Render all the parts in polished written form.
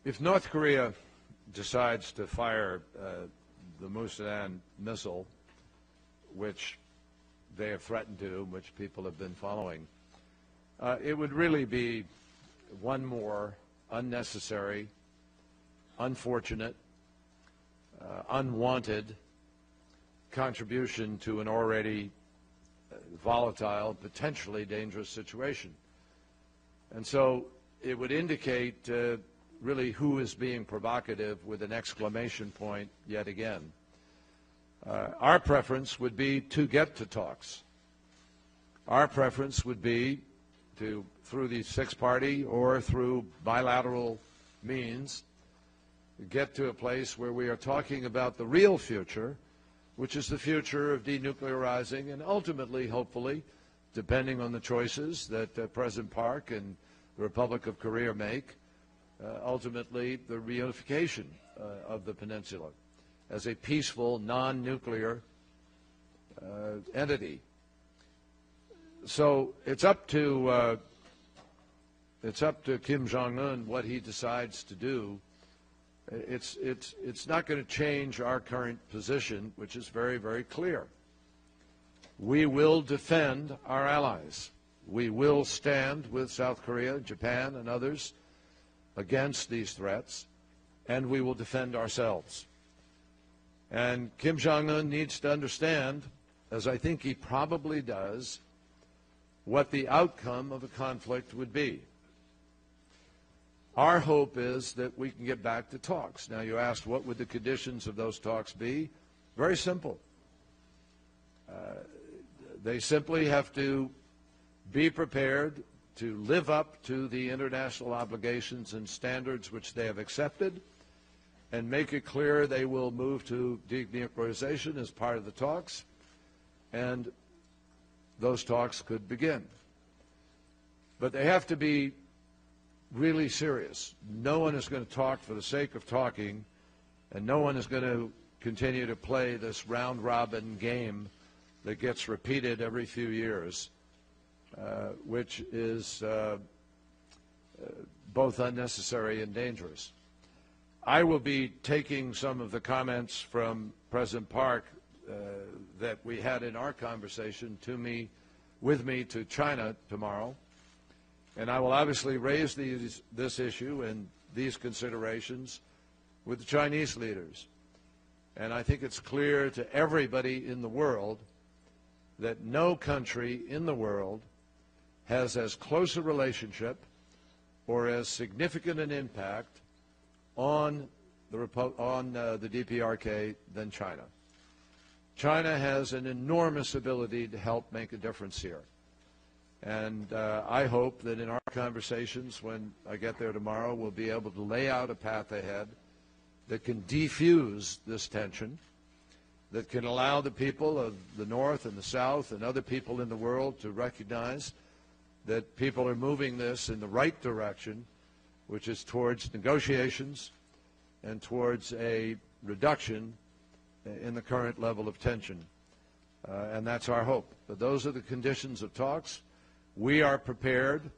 If North Korea decides to fire the Musadan missile, which they have threatened to, which people have been following, it would really be one more unnecessary, unfortunate, unwanted contribution to an already volatile, potentially dangerous situation. And so it would indicate really who is being provocative with an exclamation point yet again. Our preference would be to get to talks. Our preference would be to, through the six-party or through bilateral means, get to a place where we are talking about the real future, which is the future of denuclearizing and ultimately, hopefully, depending on the choices that President Park and the Republic of Korea make, ultimately the reunification of the peninsula as a peaceful, non-nuclear entity. So it's up to Kim Jong-un what he decides to do. It's not going to change our current position, which is very, very clear. We will defend our allies. We will stand with South Korea, Japan, and others against these threats, and we will defend ourselves. And Kim Jong-un needs to understand, as I think he probably does, what the outcome of a conflict would be. Our hope is that we can get back to talks. Now, you asked what would the conditions of those talks be? Very simple. They simply have to be prepared to live up to the international obligations and standards which they have accepted and make it clear they will move to denuclearization as part of the talks, and those talks could begin. But they have to be really serious. No one is going to talk for the sake of talking, and no one is going to continue to play this round-robin game that gets repeated every few years, which is both unnecessary and dangerous. I will be taking some of the comments from President Park that we had in our conversation with me to China tomorrow, and I will obviously raise this issue and these considerations with the Chinese leaders. And I think it's clear to everybody in the world that no country in the world has as close a relationship or as significant an impact on the DPRK than China. China has an enormous ability to help make a difference here. And I hope that in our conversations when I get there tomorrow, we'll be able to lay out a path ahead that can defuse this tension, that can allow the people of the North and the South and other people in the world to recognize that people are moving this in the right direction, which is towards negotiations and towards a reduction in the current level of tension. And that's our hope. But those are the conditions of talks. We are prepared,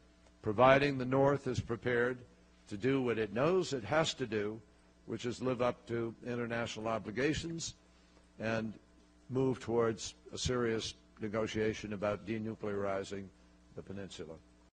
providing the North is prepared, to do what it knows it has to do, which is live up to international obligations and move towards a serious negotiation about denuclearizing the peninsula.